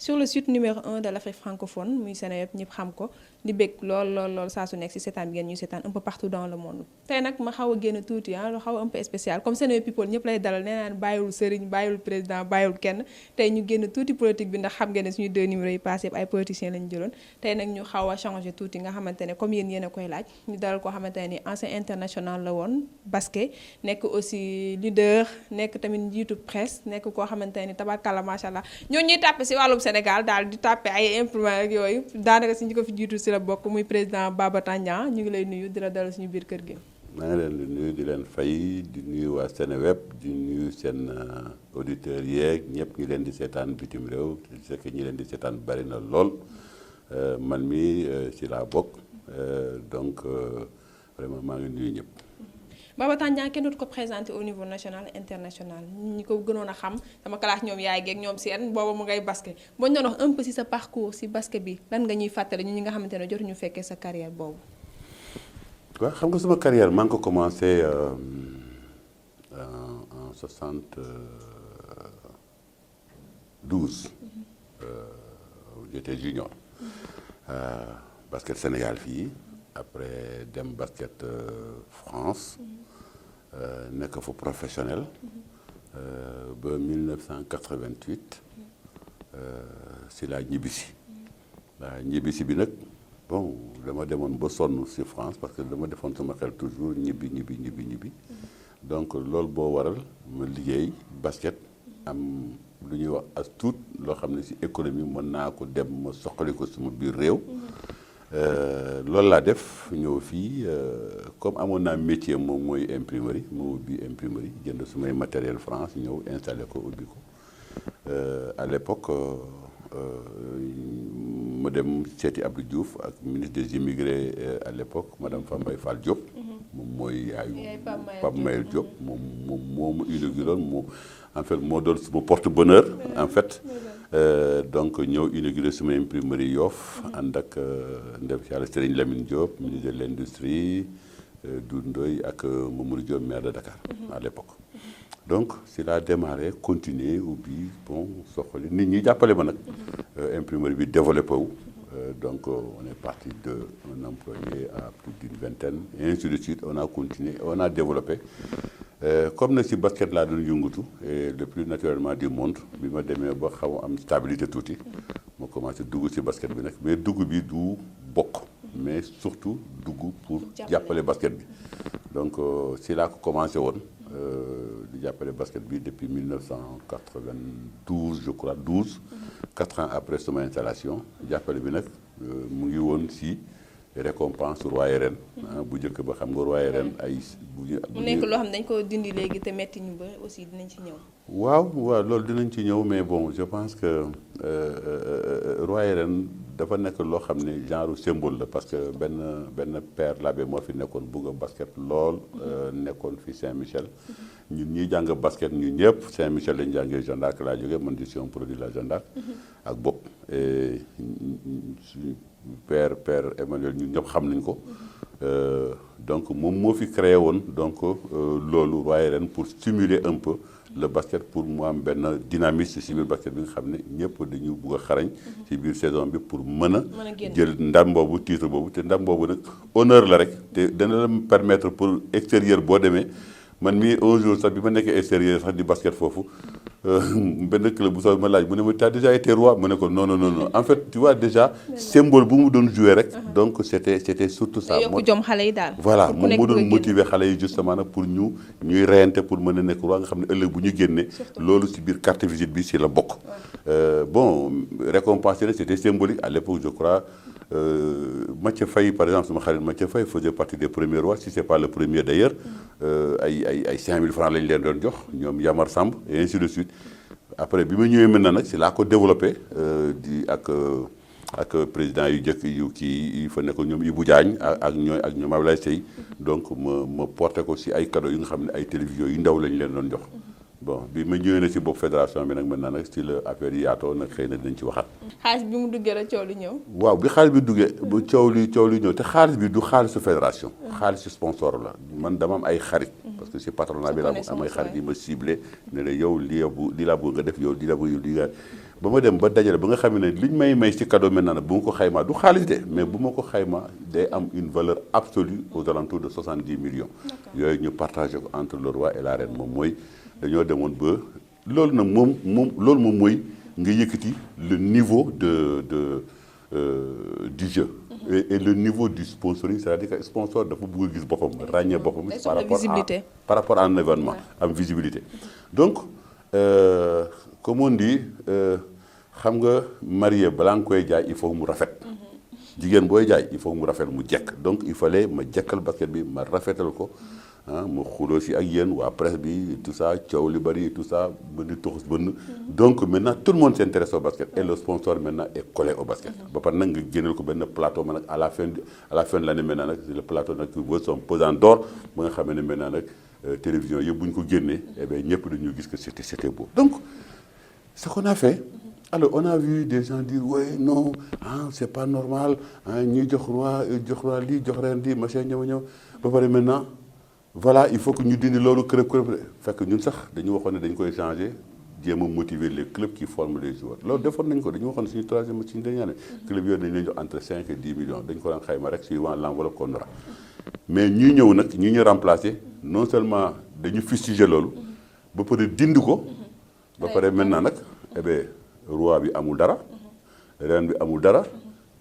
sur le site numéro 1 de l'Afrique francophone muy Seneweb ñëpp xam ko di bég lool saa su nekk si seetaan bi ngeen ñuy seetaan un peu partout dans le monde. tey nag ma xaw a génn tuuti lu xaw a un peu spécial comme Seneweb people ñëpp lay dalal nee naan bàyyiwul sëriñ bàyyiwul président bàyyiwul kenn tey ñu génn tuuti politique bi ndax xam ngeen ne suñu 2 numéros yi passé yëpp ay politiciens lañu jëloon tey nag ñu xaw a changé tuuti nga xamante ne comme yéen a koy laaj ñu dalal koo xamante ne ni ancien international la woon basket nekk aussi leader nekk tamit njiitu presse nekk koo xamante ne ni tabarkalla macha allah ñoo ñuy tàppe si wàllum Sénégal daal di tàppe ay imprimeur ak yooyu daanaka si ñi ko fi jiitu si la bokk muy président Baba Tandian ñu ngi lay nuyu di la dalal suñu biir kër gi. maa ngi leen di nuyu di leen fay di nuyu waa Seneweb di nuyu seen auditeurs yeeg ñëpp ñi leen di seetaan bitim réew c'est que ñi leen di seetaan bari na lool man mi ci laa bokk donc vraiment maa ngi nuyu ñëpp. Baba Tandian kenn dootu ko présenté au niveau national international ñi ko gënoon a xam sama classe ñoom yaay geeg ñoom seen booba mu ngay basket boo ñu doon wax un peu si sa parcours si basket bi lan nga ñuy fàttali ñi nga xamante ne jotuñu fekkee sa carrière boobu. waaw xam nga sama carrière maa ngi ko commencé en 72. J'étais junior. Basket Sénégal fii après dem basket France nekk fa professionnel ba 1988 si laa ñibbisi waaw ñibbisi bi nag bon dama demoon ba sonn si France parce que dama defoon sama xel toujours ñibbi donc loolu boo waral ma liggéey basket am lu ñuy wax as tuut loo xam ne si économie mën naa ko dem ma soxali ko suma biir réew loolu laa def ñëw fii comme amoon naa métier moom mooy imprimerie ma ubbi imprimerie jënd sumay matériel France ñëw installé ko ubbi ko à l'époque ma dem seeti Abdou Diouf ak ministre des immigrés à l'époque madame Fambaye Fall Diop moom mooy yaayu Pape Mayel Diop moom ma inauguré moom en fait moo doon suma porte-bonheur en fait donc ñëw inauguré suma imprimerie Yoff ànd ak ndef yàlla Serigne Lamine Diop ministre de l'industrie Doudou Ndoye ak Mamadou Diop maire de Dakar à l'époque donc si laa démarré continuer ubbi bon soxali nit ñi jàppale ma nag imprimerie bi développé wu donc on est parti de un employé à plus d'une vingtaine et ainsi de suite on a continué on a développé comme na si basket laa doon yëngatu et le plus naturellement du monde bi ma demee ba xaw am stabilité tuuti ma commencé dugg si basket bi nag mais dugg bi du bokk mais surtout dugg pour jàppale basket bi donc si laa ko commencé woon di jàppale basket bi depuis 1992 je crois 4 ans après sama installation jàppale bi nag mu ngi woon si récompense roi et reine bu njëkk ba xam nga roi et reine ay mu nekk loo xam ne dañ ko dindi léegi te metti ñu ba aussi dinañ ci ñëw waaw loolu dinañ ci ñëw mais bon je pense que roi et reine dafa nekk loo xam ne genre symbole la parce que benn père l'abbé moo fi nekkoon bugg a basket lool nekkoon fi Saint-Michel ñun ñuy jàng basket ñu ñëpp Saint-Michel lañ jàngee Jeanne d'Arc laa jógee man je suis un produit de la Jeanne d'Arc ak bopp suñu père Emmanuel ñun ñëpp xam nañ ko donc moom moo fi créé woon donc loolu roi et reine pour stimuler un peu le basket pour mu am benn dynamisme si biir basket bi nga xam ne ñëpp dañu bugg a xarañ si biir saison bi pour mën a jël ndam boobu titre boobu te ndam boobu nag honneur la rek te dana la permettre pour extérieur boo demee man mii un jour sax bi ma nekkee extérieur sax di basket foofu benn club bu sax ma laaj mu ne ma t'as déjà été roi mu ne ko non en fait tu vois déjà symbole bu mu doon jouer rek donc c'était surtout ça yokk jom xale yi daal voilà moom moo doon motiver xale yi justement nag pour ñuy reyante pour mën a nekk roi nga xam ne ëllëg bu ñu génnee loolu si biir carte visite bi si la bokk bon récompense la c'était symbolique à l'époque je crois Mathieu Faye par exemple sama xarit Mathieu Faye faisait partie des premiers rois si c'est pas le premier d'ailleurs ay 5000 francs lañ leen doon jox ñoom Yamar Samb et ainsi de suite après bi ma ñëwee maintenant nag si laa ko développé di ak président yu njëkk yu kii fa nekk ñoom Ibou Diagne ak ñoom Ablaye Seye donc ma porté ko si ay cadeaux yu nga xam ne ay télévision yu ndaw lañ leen doon jox bon bi ma ñëwee na si bopp fédération bi nag maintenant nag si la affaire yi yaatoo nag xëy na dinañ ci waxaat. xaalis bi mu duggee la coow li ñëw. waaw bi xaalis bi duggee bu coow li ñëw te xaalis bi du xaalisu fédération. xaalisu sponsor la man dama am ay xarit. parce que si patronat bi la am ay xarit yi ma ciblé ne la yow lii laa bëgg nga def yow lii laa bëgg ba ma dem ba dajale ba nga xam ne liñ may ci cadeau maintenant nag bu ma ko xaymaa du xaalis de mais bu ma ko xaymaa day am une valeur absolue aux alentours de 70 millions. yooyu ñu partagé ko entre le roi et la reine moom mooy dañoo demoon ba loolu nag loolu moom mooy nga yëkkati le niveau du jeu. Et le niveau du sponsoring, c'est-à-dire que le sponsor dafa bëgg gis boppam ràññee boppam par rapport à un événement am visibilité. Donc comme on dit xam nga marié balaa nga koy jaay il faut mu rafet. jigéen booy jaay il faut mu rafet mu jekk donc il fallait ma jekkal basket bi ma rafetal ko ma xuloo si ak yéen waa presse bi tout ça coow li bari tout ça ba di toxus bënn donc maintenant tout le monde s'intéresse au basket et le sponsor maintenant est collé au basket. ba pare nag nga génneel ko benn plateau ma nag à la fin de l'année maintenant nag le plateau nag vaut son pesant d'or ba nga xamee ne maintenant nag télévision yëpp bu ñu ko génnee eh bien ñëpp dañu gis que c'était beau. Donc ce qu'on a fait. Alors on a vu des gens dire ouais non c'est pas normal ñuy jox roi lii jox ren di machin ñëw ba pare maintenant voilà il faut que ñu dindi loolu kërëb fekk ñun sax dañu waxoon ne dañ koy changer jéem a motiver les clubs qui forment les joueurs loolu defoon nañ ko dañu waxoon suñu troisième suñu dernière année club yooyu dañ leen jox entre 5 et 10 millions dañ ko daan xayma rek suivant l'enveloppe qu'on aura mais ñuy ñëw nag ñi ñu remplacer non seulement dañu fustiger loolu ba pare dindi ko ba pare maintenant nag eh bien roi bi amul dara reine bi amul dara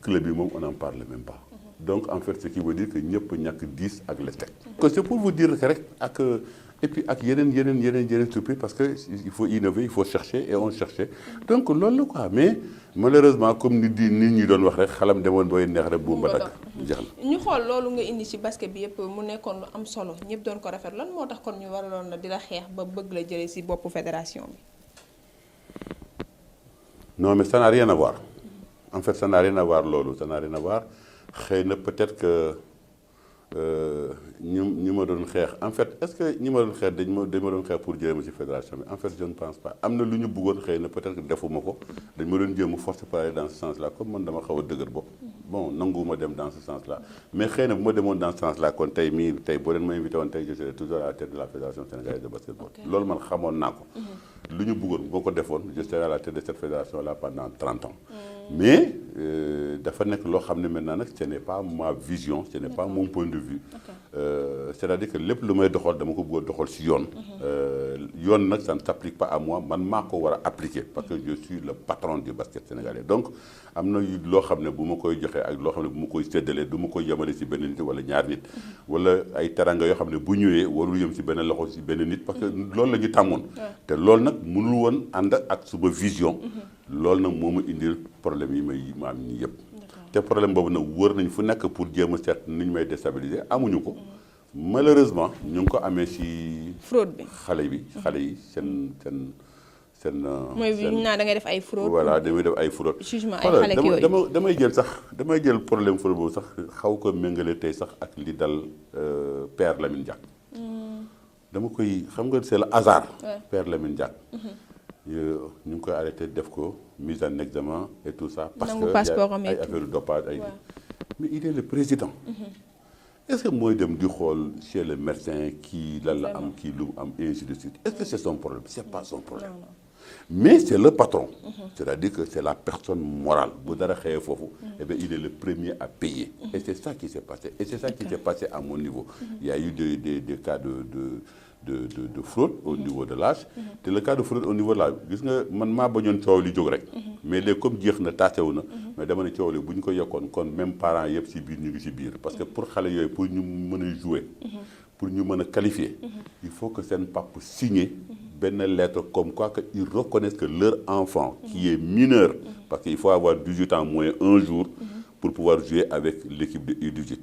club bi moom on n'en parle même pas donc en fait ce qui veut dire que ñëpp ñàkk 10 ak les teg. C'est pour vous dire que rek ak et puis ak yeneen surprise parce que il faut innover il faut chercher et on cherchait donc loolu la quoi mais malheureusement comme nit ñi doon wax rek xalam demoon booy neex rek buum ba dagg jeex na. ñu xool loolu nga indi ci basket bi yëpp mu nekkoon lu am solo ñëpp doon ko rafet lan moo tax kon ñu waraloon la di la xeex ba bëgg la jëlee ci boppu fédération bi. Non, mais ça n'a rien à voir. En fait, ça n'a rien à voir, Lolo. Ça n'a rien à voir. Peut-être que nous me donnons cher. En fait, est-ce que nous me donnons cher pour dire que je suis fédération? En fait, je ne pense pas. Amna lu ñu bëggoon xëy na peut-être que defuma ko dañ ma doon jéem a forcer pour aller dans ce sens-là comme man dama xaw a dëgër bopp bon nanguwuma dem dans ce sens-là mais xëy na bu ma demoon dans ce sens-là kon tey boo leen ma invité woon tey je serai toujours à la tête de la fédération sénégalaise de basketball. loolu man xamoon naa ko. lu ñu bëggoon boo ko defoon je serai à la tête de cette fédération-là pendant 30 ans. mais dafa nekk loo xam ne maintenant nag ce n'est pas ma vision ce n'est pas mon point de vue. C'est-à-dire que lépp lu may doxal dama ko bëgg a doxal si yoon. yoon nag ça ne s'applique pas à moi man maa ko war a appliquer parce que je suis le patron du basket sénégalais donc am na loo xam ne bu ma koy joxee ak loo xam ne bu ma koy séddalee du ma koy yemale si benn nit wala ñaar nit. wala ay teranga yoo xam ne bu ñëwee warul yem si benn loxo si benn nit parce que loolu la ñu tàmmoon. te loolu nag mënul woon ànd ak suma vision. loolu nag moo ma indil problème yi ma am nii yëpp. te problème boobu nag wër nañ fu nekk pour jéem a seet ni ñu may déstabiliser amuñu ko. malheureusement ñu ngi ko amee si. fraude bi xale yi seen. mooy bi ñu naan da ngay def ay fraude. voilà damay def ay fraude. jugement ay xale ak yooyu damay jël problème fraude boobu sax xaw ko méngale tey sax ak li dal Père Lamine Diack. dama koy xam nga c'est le hasard. Père Lamine Diack. ñu ngi koy arrêté def ko mise en examen et tout ça. parce que y a ay affaire de dopage ay. mais il est le président. est-ce que mooy dem di xool chez le médecin kii lan la am kii lu am ainsi de suite est-ce que c'est son problème c'est pas son problème. Non. Mais c'est le patron. C'est-à-dire que c'est la personne morale bu dara xëyee foofu. eh bien il est le premier à payer. et c'est ça qui s'est passé et c'est ça qui s'est passé à mon niveau. Il y a eu des cas de fraude au niveau de l'âge. te le cas de fraude au niveau de l'âge gis nga man maa bañoon coow li jóg rek. mais léegi comme jeex na taasewu na. mais dama ne coow li bu ñu ko yokkoon kon même parents yëpp si biir ñu ngi si biir parce que pour xale yooyu pour ñu mën a jouer. pour ñu mën a qualifier. il faut que seen papa signer benn lettre comme quoi que ils reconnaissent que leur enfant qui est mineur parce qu'il faut avoir 18 ans moins un jour pour pouvoir jouer avec l'équipe de U18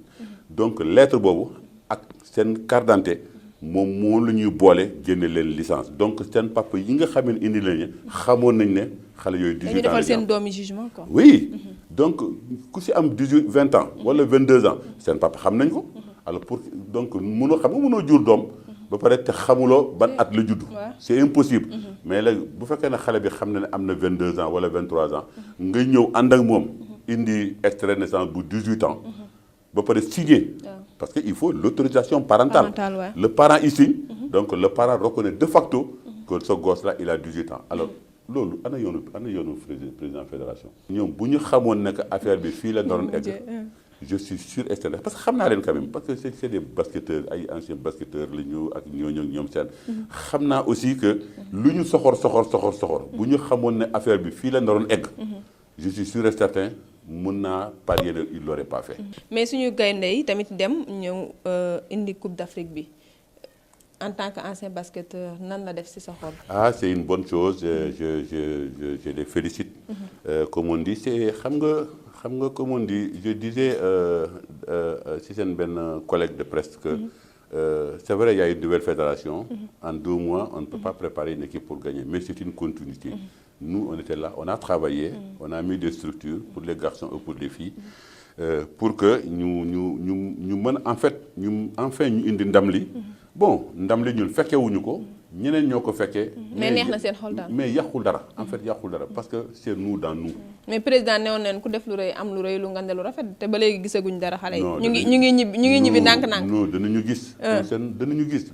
donc lettre boobu ak seen carte d'identité moom la ñuy boole génne leen licence donc seen papa yi nga xam ne indi lañu xamoon nañ ne xale yooyu 18 ans dañuy defal seen doomi jugement quoi. oui donc ku si am 20 ans wala 22 ans seen papa xam nañ ko alors pour donc mënoo jur doom ba pare te xamuloo ban at la judd. c'est impossible. mais léegi bu fekkee ne xale bi xam na ne am na 22 ans wala 23 ans nga ñëw ànd ak moom indi extrait de naissance bu 18 ans ba pare signer parce que il faut l'autorisation parentale. Le parent il signe donc le parent reconnaît de facto que ce gosse là il a 18 ans alors loolu ana yoonu président fédération. ñoom bu ñu xamoon ne que affaire bi fii la naroon egg. je suis sûr et certain parce que xam naa leen quand même parce que c'est des basketteurs ay anciens basketteurs la ñu ak ñoom seen. xam naa aussi que lu ñu soxor bu ñu xamoon ne affaire bi fii la naroon egg. je suis sûr et certain mun naa parier ne il l'aurait pas fait. mais suñu gaynde yi tamit dem ñëw indi coupe d'Afrique bi en tant qu'ancien basketteur nan la def ci sa xol. ah c'est une bonne chose je les félicite. Comme on dit c'est xam nga comme on dit je disais si seen benn collègue de presse que c'est vrai il y a une nouvelle fédération. En 2 mois on ne peut pas préparer une équipe pour gagner mais c'est une continuité. Nous on était là on a travaillé. On a mis des structures pour les garçons et pour les filles. Pour que ñu mën en fait ñu enfin ñu indi ndam li. Bon ndam li ñun fekkewuñu ko. ñeneen ñoo ko fekkee. mais neex na seen xol daal mais yàqul dara en fait yàqul dara parce que c'est nous dans nous. mais président newoon nañu ku def lu rëy am lu rëy lu ngande lu rafet te ba léegi gisaguñ dara xale yi. ñu ngi ñibbi ndànk-ndànk. non danañu gis. danañu gis.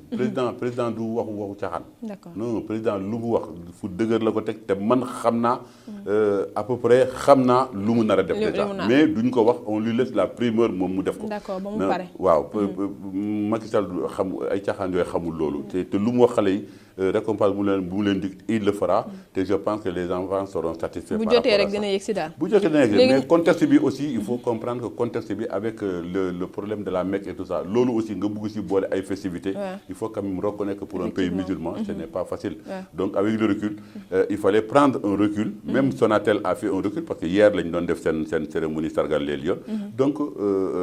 président du waxu caaxaan. d'accord non président lu mu wax fu dëgër la ko teg te man xam naa à peu près xam naa lu mu nar a def. mais duñ ko wax on lui laisse la primeur moom mu def ko. d'accord ba mu pare. waaw Macky Sall xam ay caaxaan yooyu xamul loolu te lu mu wax xale yi. Récompense bu mu leen dig il le fera te je pense que les enfants seront satisfaits. bu jotee rek dina yegg si daal. bu jotee dina yegg mais contexte bi aussi il faut comprendre que contexte bi avec le problème de la Mecque et tout ça loolu aussi nga bugg si boole ay festivités. il faut quand même reconnaître que pour un pays musulman ce n'est pas facile. donc avec le recul il fallait prendre un recul. même Sonatel a fait un recul parce que hier lañ doon def seen cérémonie sargal les lions. donc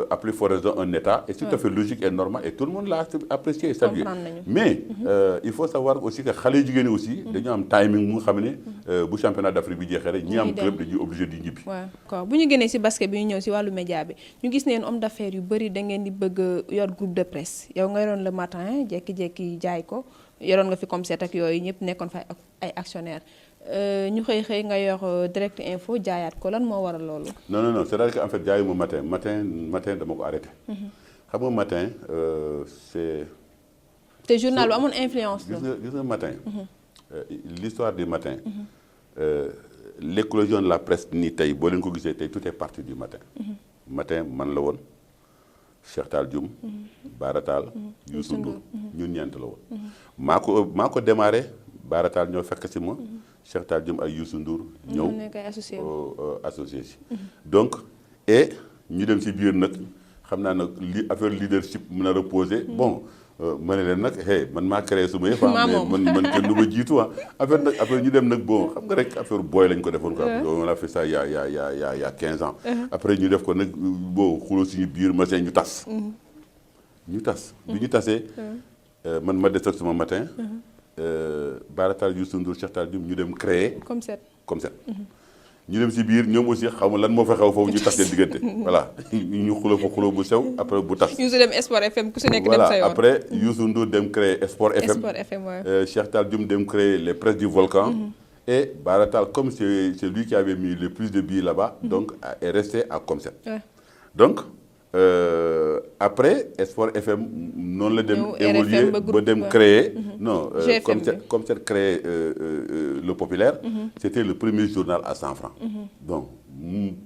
à plus forte raison un État est tout à fait logique et normal et tout le monde l'a apprécié et salué. mais il faut savoir aussi que xale yu jigéen ñi aussi dañu am timing mu nga xam ne bu championnat d'Afrique bi jeexee rek ñi am club dañuy obligé di ñibbi. waaw d'accord bu ñu génnee ci basket bi ñu ñëw ci wàllu média bi ñu gis ne homme d'affaires yu bëri da ngeen di bëgg yor groupe de presse yow nga yoroon le matin jékki-jékki jaay ko yoroon nga fi comme set ak yooyu ñëpp nekkoon fa ay actionnaires ñu xëy nga yor direct info jaayaat ko lan moo waral loolu. non c'est-à-dire que en fait jaayuma matin dama ko arrêté. xam nga matin c'est. te journal bu amoon influence la. gis nga matin. l'histoire du matin. l'éclosion de la presse nii tey boo leen ko gisee tey tout est parti du matin. matin man la woon Cheikh Tall Dioum. Bara Tall. Youssou Ndour ñun ñeent la woon. maa ko démarré Bara Tall ñoo fekk si ma. Cheikh Tall Dioum ak Youssou Ndour. ñëw associé si. donc et ñu dem si biir nag xam naa nag li affaire leadership mën a reposer bon. ma ne leen nag man maa créé suma yëf man kenn du ma jiitu affaire nag après ñu dem nag bon xam nga rek affaire booy lañ ko defoon quoi. on a fait ça il y a 15 ans. après ñu def ko nag bon xuloo suñu biir matin ñu tas. bi ñu tasee. man ma des ak suma matin. Bara Tall Youssou Ndour Cheikh Tall Dioum ñu dem créer. comme set. ñu dem si biir ñoom aussi xaw ma lan moo fa xew foofu ñu tas seen diggante voilà ñu xuloo bu sew après bu tas. Youssou dem Sport FM ku si nekk dem sa yoon voilà après Youssou Ndour dem créer Sport FM. Sport FM waaw. Cheikh Tall Dioum dem créer les presses du volcan. et Bara Tall comme c'est lui qui avait mis le plus de billets là-bas. donc est resté à Comset. donc après Sport FM noonu la dem évoluer ba dem créer non Comset créer le populaire. c'était le premier journal à 100 francs. donc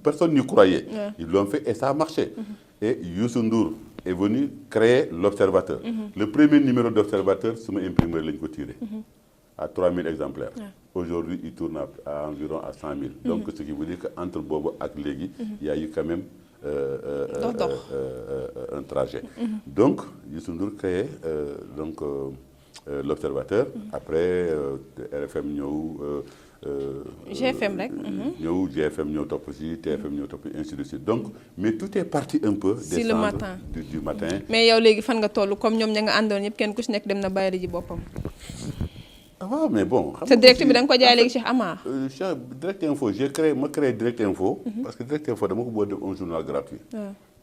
personne n'y croyait. ils l'ont fait et ça a marché. et Youssou Ndour est venu créer l'Observateur. le premier numéro d'Observateur suma imprimeur lañ ko tiré. à 3000 exemplaires. aujourd'hui il tourne à environ à 100 000. donc ce qui veut dire que entre boobu ak léegi. il y a eu quand même un trajet. donc Youssou Ndour créé donc l'Observateur. après RFM ñëw. GFM rek. ñëw GFM ñëw topp si TFM ñëw topp ainsi de suite donc mais tout est parti un peu. si le matin du matin. mais yow léegi fan nga toll comme ñoom ña nga àndoon ñëpp kenn ku si nekk dem na bàyyi ji boppam. waaw mais bon. sa direct bi da nga ko jaay léegi Cheikh Amar. Direct Info ma créé Direct Info. parce que Direct Info dama ko bëgg def un journal gratuit.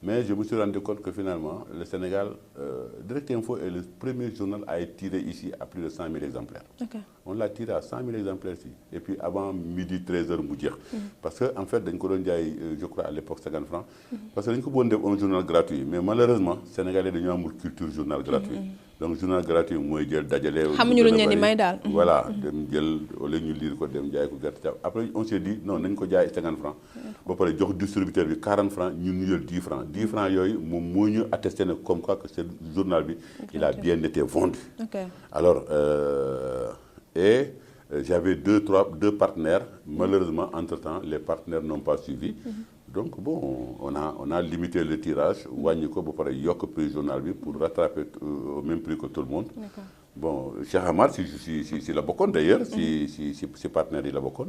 mais je me suis rendu compte que finalement le Sénégal Direct Info est le premier journal à être tiré ici à plus de 100 000 exemplaires. on l'a tiré à 100 000 exemplaires ici et puis avant midi 13h mu jeex. parce que en fait dañ ko doon jaay je crois à l'époque 50 francs. parce que dañ ko bëggoon def un journal gratuit mais malheureusement sénégalais dañoo amul culture journal gratuit. donc journal gratuit mooy jël dajale. xamuñu lu ñu leen di may daal. voilà dem jël wala ñu lire ko dem jaay ko gerte caaf après on s'est dit non nañ ko jaay 50 francs ba pare jox distributeur bi 40 francs ñun ñu jël 10 francs 10 francs yooyu moom moo ñu attesté ne comme quoi que ce journal bi il a bien été vendu. Alors et j'avais deux partenaires. Malheureusement, entre-temps, les partenaires n'ont pas suivi. Donc bon, on a limité le tirage, wàññi ko ba pare yokk prix journal bi pour rattraper au même prix que tout le monde. Bon, Cheikh Amar si la bokkoon d'ailleurs, si partenaire yi la bokkoon.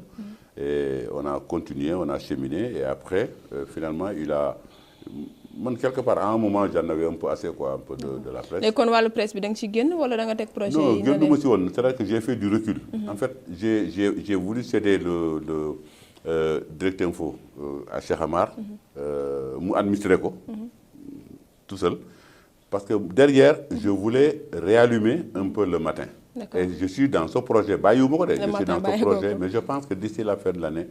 Et on a continué, on a cheminé et après finalement il a man quelque part à un moment j'en avais un peu assez quoi, un peu de la presse. Et kon wàllu presse bi da nga ci génn wala da nga teg projet yi? Non, génnuma ci woon, c'est-à-dire que j'ai fait du recul. En fait, j'ai voulu céder le Direct Info à Cheikh Amar mu administrer ko tout seul parce que derrière je voulais réallumer un peu le matin. Et je suis dans ce projet bàyyiwuma ko de je suis dans ce projet mais je pense que d'ici la fin de l'année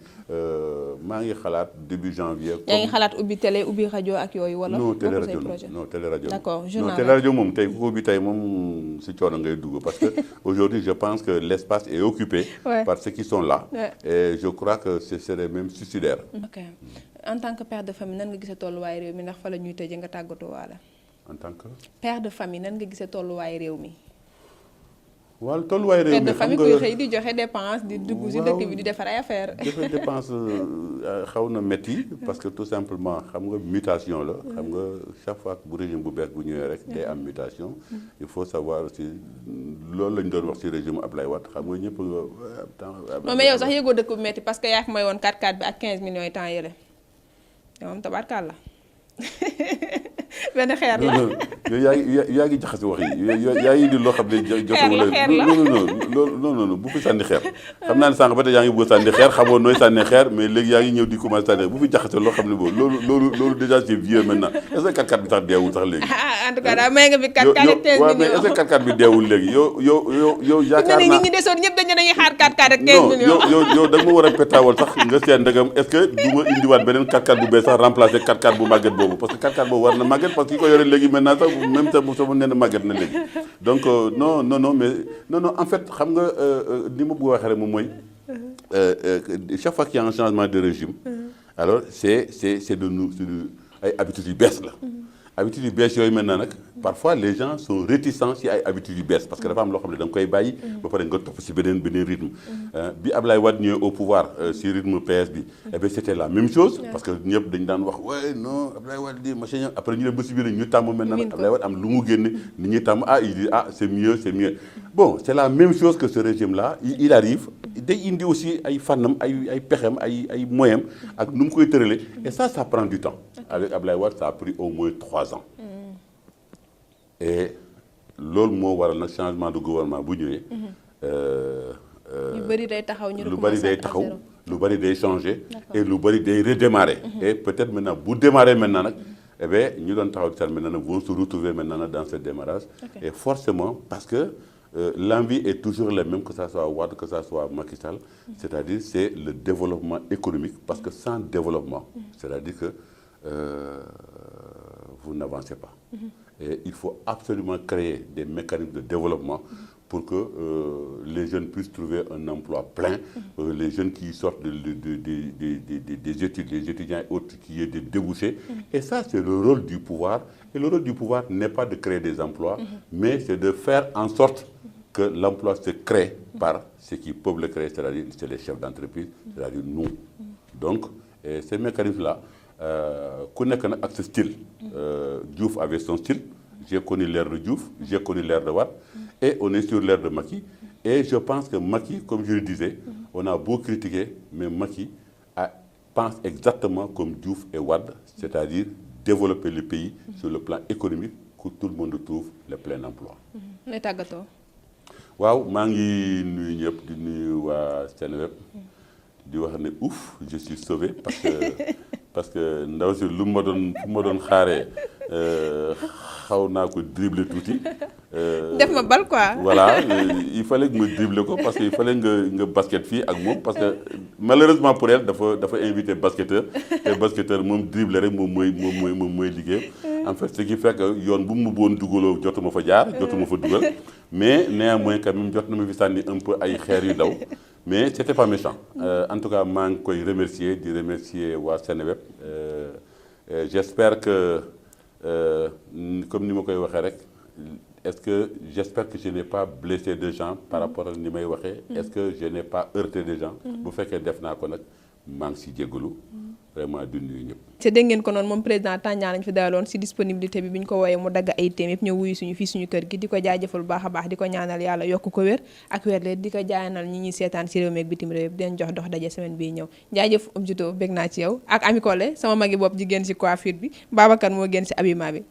maa ngi xalaat début janvier. yaa ngi xalaat ubbi télé ubbi rajo ak yooyu wala. non télé rajo non télé rajo. d'accord non télé rajo moom tey ku ko ubbi tey moom si coono ngay dugg parce que aujourd'hui je pense que l'espace est occupé par ceux qui sont là. Et je crois que ce serait même suicidaire. ok en tant que père de famille nan nga gisee tolluwaay réew mi ndax fa la ñuy tëjee nga tàggatoo waale. en tant que. père de famille nan nga gisee tolluwaay réew mi. waaw tolluwaay réew mi père de famille kuy xëy di joxe dépense di dugg si dëkk bi di defar ay affaire joxe dépense xaw na métti parce que tout simplement xam nga mutation la xam nga chaque fois bu régime bu bees bu ñëwee rek day am mutation il faut savoir aussi loolu lañ doon wax ci régime Ablaye Wade xam nga ñëpp non mais yow sax yëgoo dëkk bu métti parce que yaa fi may woon 4x4 bi ak 15 millions yi temps yële yow moom tabarkàlla benn xeer la yaa ngi jaxase wax yi yaa ngi di loo xam ne jotuma la non bu fi sànni xeer xam naa ne sànq ba tey yaa ngi bëgg sànni xeer xamoo nooy sànni xeer mais léegi yaa ngi ñëw di commencé sànni bu fi jaxase loo xam ne boobu loolu déjà c'est vieux maintenant est-ce que 4x4 bi sax deewul sax léegi en tout cas daal may nga fi 4x4 ak 15 millions mais est-ce que 4x4 bi deewul léegi yow yaakaar naa nit ñi desoon ñëpp dañuy xaar 4x4 ak 15 millions yow da nga ma war a pétaawal sax nga seet ndegam est-ce que du ma indiwaat beneen 4x4 bu bees sax remplacer 4x4 bu màgget boobu parce que 4x4 boobu war na màgget parce que ki ko yore léegi maintenant sax même sax bu sama nee na màgget na léegi donc non mais non en fait xam nga ni ma bëgg a waxee rek moom mooy chaque fois qu'il y a un changement de régime alors c'est de nous ay habitudes yu bees la habitudes yu bees yooyu maintenant nag parfois les gens sont réticents si ay habitudes yu bees parce que dafa am loo xam ne da nga koy bàyyi ba pare nga topp si beneen rythme bi Ablaye Wade ñëwee au pouvoir si rythme PS bi et bien c'était la même chose parce que ñëpp dañ daan wax ouais non Ablaye Wade di machin après ñu dem ba si biir ñu tàmm maintenant nag Ablaye Wade am lu mu génne nit ñi tàmm il dit c'est mieux bon c'est la même chose que ce régime là il arrive day indi aussi ay fànnam ay pexem ay moyens ak nu mu koy tëralee et ça prend du temps avec Ablaye Wade ça a pris au moins 3 ans et loolu moo waral nag changement de gouvernement bu ñëwee lu bari day taxaw ñu lu bari day taxaw lu bari day changer et lu bari day redémarrer et peut-être maintenant bu démarrer maintenant nag eh bien ñu doon taxaw di sal maintenant nag vont se retrouver maintenant dans ce démarrage et forcément parce que l'envie est toujours la même que ça soit Wade que ça soit Macky Sall c'est-à-dire c'est le développement économique parce que sans développement c'est-à-dire que vous n'avancez pas et il faut absolument créer des mécanismes de développement pour que les jeunes puissent trouver un emploi plein, les jeunes qui sortent des études, les étudiants et autres qui aient des débouchés. Et ça, c'est le rôle du pouvoir. Et le rôle du pouvoir n'est pas de créer des emplois, mais c'est de faire en sorte que l'emploi se crée par ceux qui peuvent le créer, c'est-à-dire c'est les chefs d'entreprise, c'est-à-dire nous. Donc, ces mécanismes-là, ku nekk nag ak ce style. Diouf avait son style. J'ai connu l'ère de Diouf, j'ai connu l'ère de Wade, et on est sur l'ère de Macky. Et je pense que Macky, comme je le disais, on a beau critiquer, mais Macky pense exactement comme Diouf et Wade, c'est-à-dire développer le pays sur le plan économique, que tout le monde trouve le plein emploi. lay tàggatoo. waaw maa ngi nuyu ñëpp di nuyu waa Seneweb di wax ne ouf je suis sauvé parce que ndaw si lu ma doon xaaree xaw naa ko dribbler tuuti. def ma bal quoi. voilà il fallait que ma dribbler ko parce que il fallait nga basket fii ak moom parce que malheureusement pour elle dafa invité basketteur te basketteur moom dribbler rek moom mooy liggéey en fait ce qui fait que yoon bu mu boon dugaloo jotuma fa jaar jotuma fa dugal mais néanmoins quand même jot na ma fi sànni un peu ay xeer yu daw mais c'était pas méchant en tout cas maa ngi koy remercier di remercier waa Seneweb j'espère que comme ni ma koy waxee rek est-ce que j'espère que je n'ai pas blessé des gens par rapport ak ni may waxee est-ce que je n'ai pas heurté des gens bu fekkee def naa ko nag maa ngi si jégalu vraiment di nuyu ñëpp. te dégg ngeen ko noonu moom président Tandian lañ fi dalaloon si disponibilité bi ñu ko wooyee mu dagg ay téem yëpp ñëw wuyu suñu fii suñu kër gi di ko jaajëfal bu baax a baax di ko ñaanal yàlla yokk ko wér ak wér leen di ko jaanal ñi ñuy seetaan si réew mi ak bitim réew yëpp di leen jox dox daje semaine bii ñëw jaajëf Omjito bég naa ci yow ak Ami Collé sama magi bopp ji génn si coiffure bi Babacar moo génn si habillement bi.